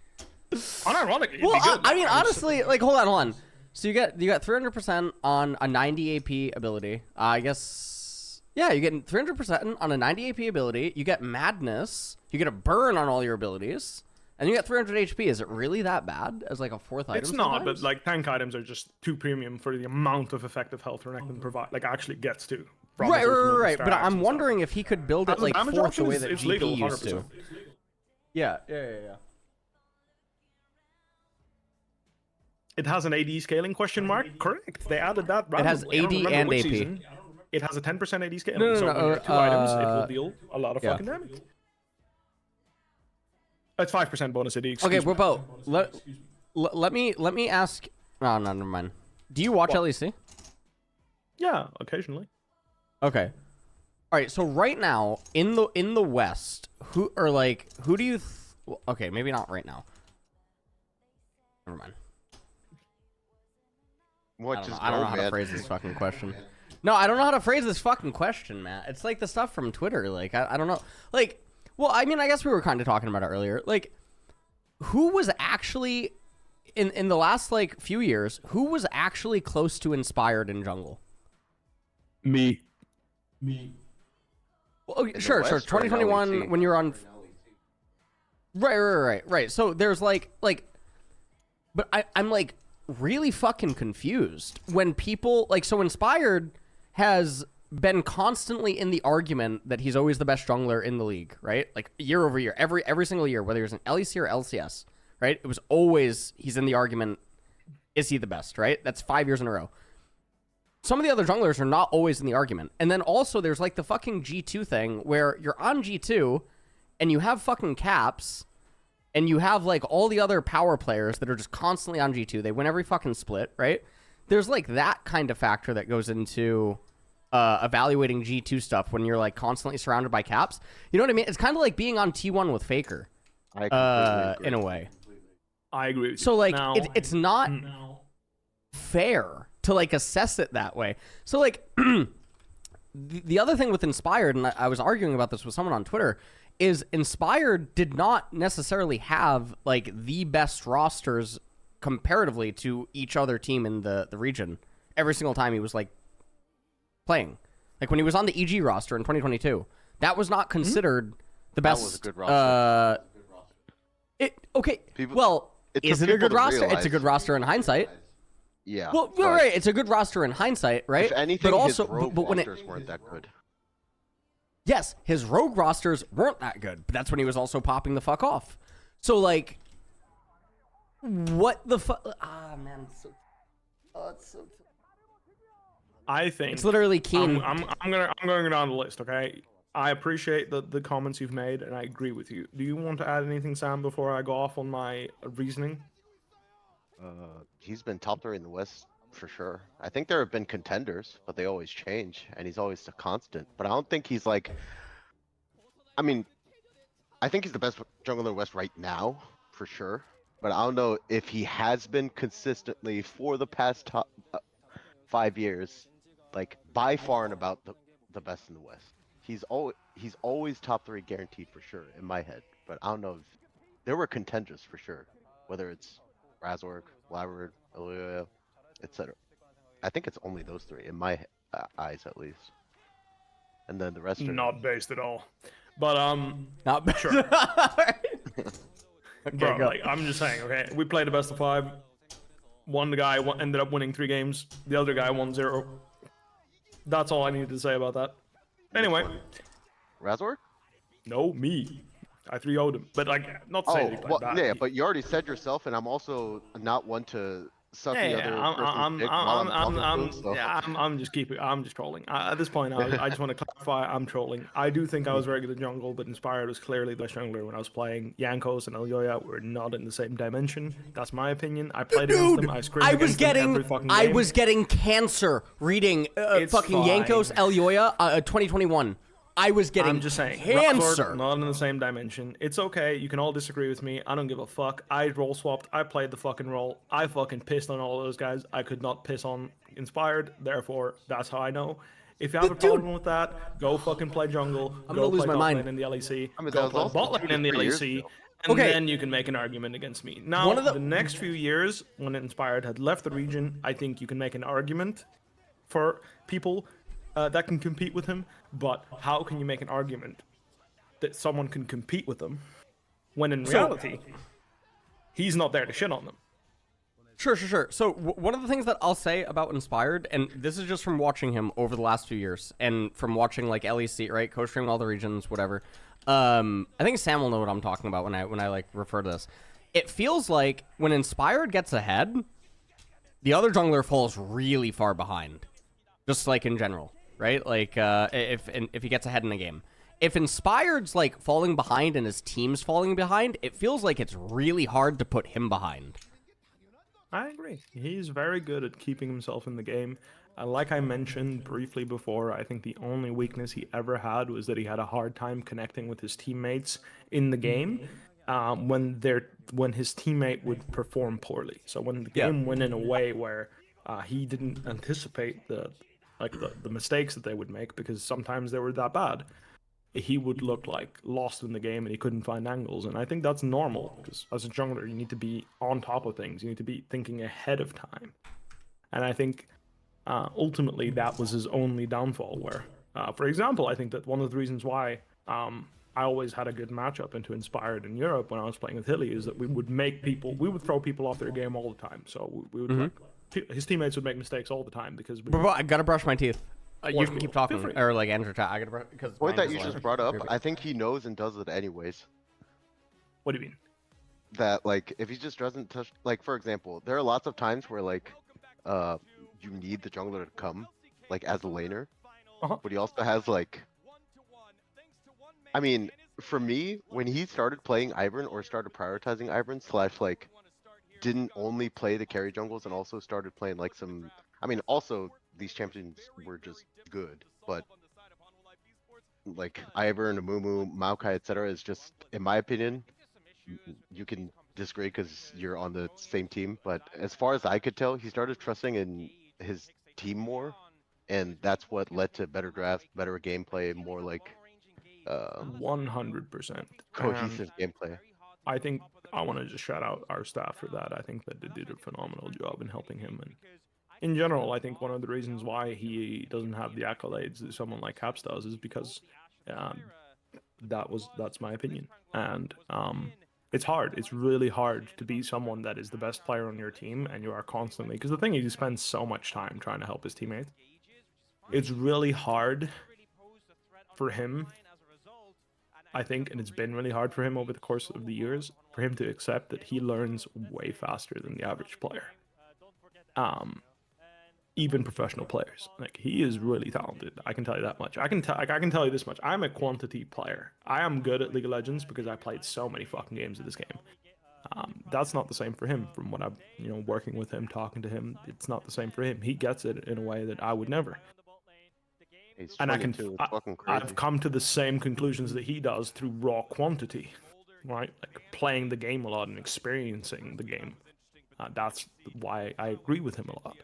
Unironically, it'd Well, be good. I mean, honestly, like, hold on. So you got 300% on a 90 AP ability. I guess, yeah, you get 300% on a 90 AP ability. You get madness. You get a burn on all your abilities, and you get 300 HP. Is it really that bad as like a 4th item? It's not, sometimes? but like tank items are just too premium for the amount of effective health Renekton provide. Like actually gets to. from his ultimate and Right. But Sterax I'm and wondering if he could build it As a like damage 4th the option, way it's- that it's GP legal, used to. 100%. Yeah. It has an AD scaling question mark. Correct. They added that. It has randomly. I don't AD remember and which AP. season. It has a 10% AD scaling. No, so when you have 2 items, it will deal a lot of yeah. fucking damage. It's 5% bonus AD. Okay, excuse me. Wipo, let me ask. Oh, no, never mind. Do you watch What? LEC? Yeah, occasionally. Okay. All right. So right now in the West, who do you? Okay, maybe not right now. Never mind. What, I don't just know, I don't go, know how to man. phrase this fucking question. No, I don't know how to phrase this fucking question, Matt. It's like the stuff from Twitter. Like, I don't know. Like, well, I mean, I guess we were kind of talking about it earlier. Like, who was actually, in the last, like, few years, who was actually close to Inspired in jungle? Me. Well, okay, the sure. West or in 2021, LEC? when you're on... Right. So there's, like... But I'm, like, really fucking confused when people... Like, so Inspired has been constantly in the argument that he's always the best jungler in the league, right? Like, year over year, every single year, whether it's an LEC or LCS, right? It was always he's in the argument, is he the best, right? That's 5 years in a row. Some of the other junglers are not always in the argument. And then also there's like the fucking G2 thing where you're on G2 and you have fucking caps and you have like all the other power players that are just constantly on G2. They win every fucking split, right? There's like that kind of factor that goes into evaluating G2 stuff when you're like constantly surrounded by caps. You know what I mean? It's kind of like being on T1 with Faker I completely agree. in a way. I agree with you. So like Now, it's not fair to like assess it that way. So like the other thing with Inspired, and I was arguing about this with someone on Twitter, is Inspired did not necessarily have like the best rosters comparatively to each other team in the region every single time he was like playing. Like when he was on the EG roster in 2022, that was not considered the best. That was a good roster. Okay. People- Well, it is took it a people good to roster? It's a realize. good roster in hindsight. Yeah. Well, but right. It's a good roster in hindsight, right? If anything, but also, his rogue but when rosters weren't that good. yes, his rogue rosters weren't that good, but that's when he was also popping the fuck off. So like, what the fuck? Ah, man, it's so. I think It's literally Keen. I'm going down the list. Okay, I appreciate the comments you've made, and I agree with you. Do you want to add anything, Sam, before I go off on my reasoning? He's been top 3 in the West for sure. I think there have been contenders, but they always change, and he's always a constant. But I don't think he's like. I mean, I think he's the best jungler in the West right now, for sure. But I don't know if he has been consistently for the past 5 years, like by far and about the best in the West. He's always top 3 guaranteed for sure in my head. But I don't know if there were contenders for sure, whether it's Razork, Lavard, Ilya, etc. I think it's only those 3 in my eyes at least, and then the rest are Not based at all. But Not sure. Okay, Bro, go. like I'm just saying. Okay, we played the best of 5. One guy ended up winning 3 games. The other guy won 0. That's all I needed to say about that. Anyway, Razork? no, me. I 3-0'd him. But like, not to say that he played well, bad. yeah, but you already said yourself, and I'm also not one to suck the Yeah, other person's dick while I'm talking to him, so. yeah, I'm just trolling. At this point, I just want to clarify, I'm trolling. I do think I was very good at jungle, but Inspired was clearly the best jungler when I was playing. Yankos and Elyoya were not in the same dimension. That's my opinion. I played against them. I screamed against them every fucking game. I was getting cancer reading fucking fine. Yankos Elyoya 2021. I was getting I'm just saying, cancer. Razork, not in the same dimension. It's okay. You can all disagree with me. I don't give a fuck. I role swapped. I played the fucking role. I fucking pissed on all those guys. I could not piss on Inspired. Therefore, that's how I know. If you have a problem with that, go fucking play jungle. I'm go gonna lose play my top mind. lane in the LEC. I mean, Go that was play also bot 2 lane to in the 3 years LEC. ago. And Okay. then you can make an argument against me. Now, One of the next few years, when Inspired had left the region, I think you can make an argument for people that can compete with him. But how can you make an argument that someone can compete with them when in reality he's not there to shit on them? Sure. So one of the things that I'll say about Inspired, and this is just from watching him over the last few years, and from watching like LEC, right, co-stream all the regions, whatever. I think Sam will know what I'm talking about when I like refer to this. It feels like when Inspired gets ahead, the other jungler falls really far behind, just like in general, right? Like if he gets ahead in a game. If Inspired's like falling behind and his team's falling behind, it feels like it's really hard to put him behind. I agree. He's very good at keeping himself in the game. Like I mentioned briefly before, I think the only weakness he ever had was that he had a hard time connecting with his teammates in the game when his teammate would perform poorly. So when the game went in a way where he didn't anticipate the mistakes that they would make, because sometimes they were that bad, he would look like lost in the game and he couldn't find angles. And I think that's normal, because as a jungler, you need to be on top of things. You need to be thinking ahead of time. And I think ultimately that was his only downfall, where, for example, I think that one of the reasons why I always had a good matchup into Inspired in Europe when I was playing with Hilly is that we would throw people off their game all the time. So we would his teammates would make mistakes all the time because Bro, I gotta brush my teeth. You can keep talking, free. or like Andrew, I gotta brush because The point that you just brought up, I think he knows and does it anyways. What do you mean? That like if he just doesn't touch, like for example, there are lots of times where like you need the jungler to come like as a laner, but he also has like, I mean, for me, when he started playing Ivern or started prioritizing Ivern / like didn't only play the carry jungles and also started playing like some, I mean, also these champions were just good, but like Ivern, Amumu, Maokai, etc. is just, in my opinion, you can disagree because you're on the same team, but as far as I could tell, he started trusting in his team more, and that's what led to better drafts, better gameplay, more like 100%. cohesive gameplay. I think I want to just shout out our staff for that. I think that they did a phenomenal job in helping him. And in general, I think one of the reasons why he doesn't have the accolades that someone like Caps does is because that's my opinion. And It's hard. It's really hard to be someone that is the best player on your team and you are constantly, because the thing is, you spend so much time trying to help his teammates. It's really hard for him, I think, and it's been really hard for him over the course of the years, for him to accept that he learns way faster than the average player. Even professional players, like, he is really talented. I can tell you that much. I can tell you this much. I'm a quantity player. I am good at League of Legends because I played so many fucking games of this game. That's not the same for him. From what I'm, working with him, talking to him, it's not the same for him. He gets it in a way that I would never. He's And 22. It's fucking crazy. I've come to the same conclusions that he does through raw quantity, right? Like playing the game a lot and experiencing the game. That's why I agree with him a lot.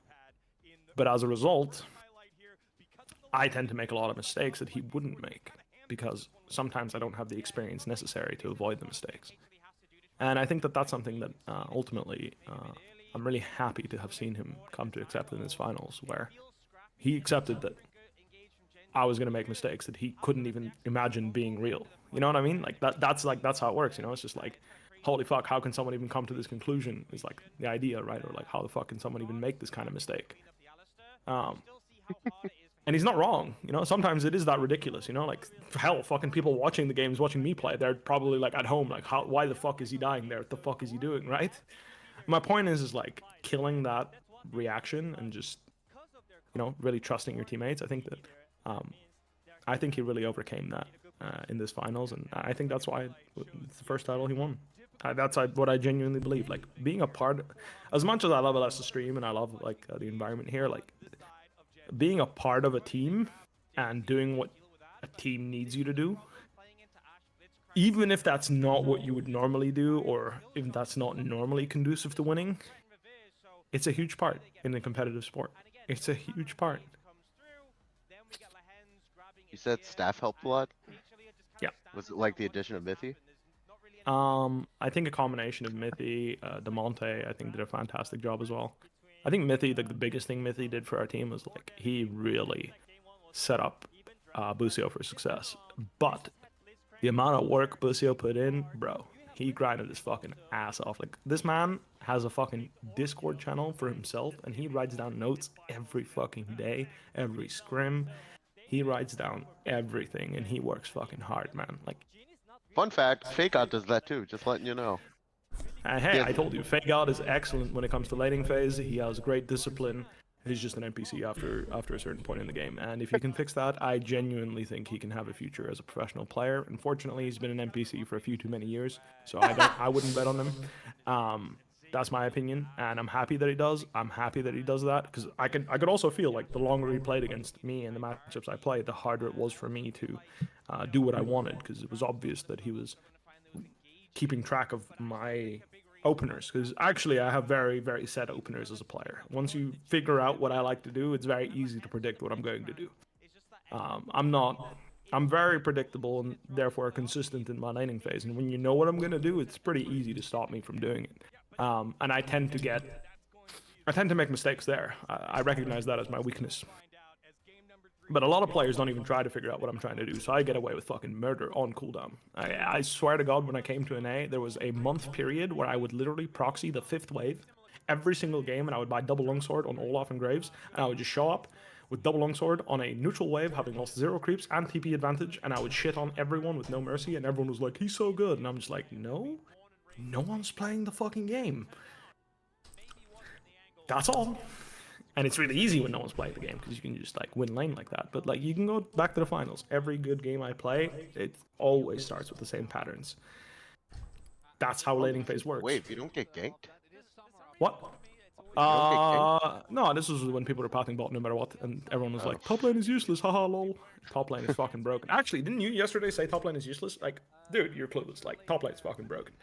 But as a result, I tend to make a lot of mistakes that he wouldn't make, because sometimes I don't have the experience necessary to avoid the mistakes. And I think that that's something that ultimately I'm really happy to have seen him come to accept in his finals, where he accepted that I was going to make mistakes that he couldn't even imagine being real. You know what I mean? Like that's how it works, It's just like, holy fuck, how can someone even come to this conclusion is like the idea, right? Or like, how the fuck can someone even make this kind of mistake? And he's not wrong, Sometimes it is that ridiculous, Like, hell, fucking people watching the games, watching me play, they're probably like at home, like, why the fuck is he dying there? What the fuck is he doing, right? My point is like killing that reaction and just, really trusting your teammates. I think that, I think he really overcame that in this finals, and I think that's why it's the first title he won. That's what I genuinely believe. Like, being a part, as much as I love LS stream and I love like the environment here, like being a part of a team and doing what a team needs you to do, even if that's not what you would normally do, or if that's not normally conducive to winning, it's a huge part in a competitive sport. It's a huge part. You said staff helped a lot? Yeah. Was it like the addition of Mithy? I think a combination of Mithy, DeMonte, I think did a fantastic job as well. I think Mithy, the biggest thing Mithy did for our team was like he really set up Busio for success. But the amount of work Busio put in, bro, he grinded his fucking ass off. Like, this man has a fucking Discord channel for himself, and he writes down notes every fucking day, every scrim. He writes down everything, and he works fucking hard, man. Like, Fun fact, Fakeout does that too, just letting you know. hey, Yeah. I told you, Fakeout is excellent when it comes to laning phase. He has great discipline. He's just an NPC after a certain point in the game. And if you can fix that, I genuinely think he can have a future as a professional player. Unfortunately, he's been an NPC for a few too many years, so I wouldn't bet on him. That's my opinion, and I'm happy that he does. I'm happy that he does that, because I could also feel like the longer he played against me and the matchups I played, the harder it was for me to do what I wanted, because it was obvious that he was keeping track of my openers, because actually I have very, very set openers as a player. Once you figure out what I like to do, it's very easy to predict what I'm going to do. I'm very predictable and therefore consistent in my laning phase, and when you know what I'm going to do, it's pretty easy to stop me from doing it. And I tend to make mistakes there. I recognize that as my weakness. But a lot of players don't even try to figure out what I'm trying to do, so I get away with fucking murder on cooldown. I swear to God, when I came to NA, there was a month period where I would literally proxy the 5th wave every single game, and I would buy double longsword on Olaf and Graves, and I would just show up with double longsword on a neutral wave, having lost 0 creeps and TP advantage, and I would shit on everyone with no mercy, and everyone was like, he's so good, and I'm just like, no one's playing the fucking game. That's all. And it's really easy when no one's playing the game, because you can just like win lane like that. But like, you can go back to the finals. Every good game I play, it always starts with the same patterns. That's how laning phase works. Wait, you don't get ganked? What? No, this was when people were pathing bot no matter what, and everyone was like, top lane is useless, haha lol. Top lane is fucking broken. Actually, didn't you yesterday say top lane is useless? Like, dude, you're clueless. Like, top lane is fucking broken.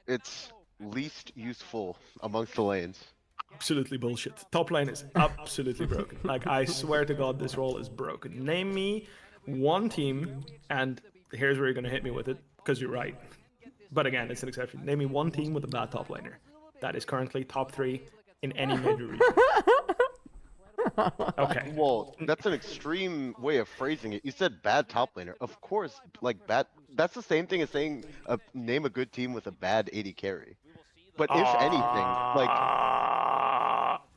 It's least useful amongst the lanes. Absolutely bullshit. Top lane is absolutely broken. Like, I swear to God, this role is broken. Name me one team, and here's where you're gonna hit me with it, because you're right. But again, it's an exception. Name me one team with a bad top laner that is currently top 3 in any major region. Okay. Well, that's an extreme way of phrasing it. You said bad top laner. Of course, like that's the same thing as saying name a good team with a bad AD carry. But if anything, like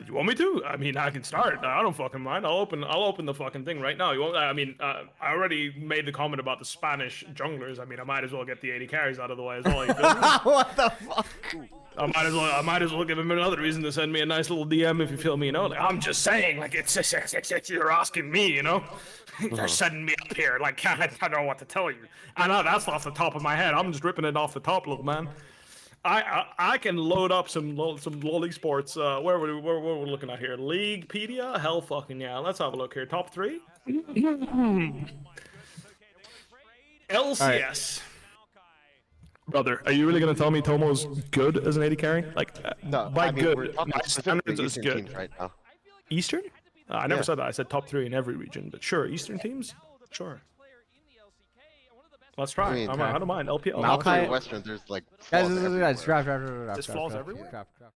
you want me to? I mean, I can start. I don't fucking mind. I'll open the fucking thing right now. You want? I mean, I already made the comment about the Spanish junglers. I mean, I might as well get the 80 carries out of the way as well. You feel me? What the fuck? I might as well give him another reason to send me a nice little DM if you feel me. You know, like, I'm just saying, like it's you're asking me. You know, you're setting me up here. Like I don't know what to tell you. I know that's off the top of my head. I'm just ripping it off the top, little man. I can load up some League Sports. Where we're looking at here? Leaguepedia? Hell fucking yeah. Let's have a look here. Top 3. LCS. Brother, are you really gonna tell me Tomo's good as an AD carry? Like, no, by I mean, good, we're talking my specifically standards is Eastern good. teams right now. Eastern? I never Yeah. said that. I said top 3 in every region. But sure, Eastern teams. Sure. Let's try. I mean, I don't mind. LPL. Malachi- Western, there's like Guys, flaws guys, everywhere. draft. There's flaws everywhere? Draft.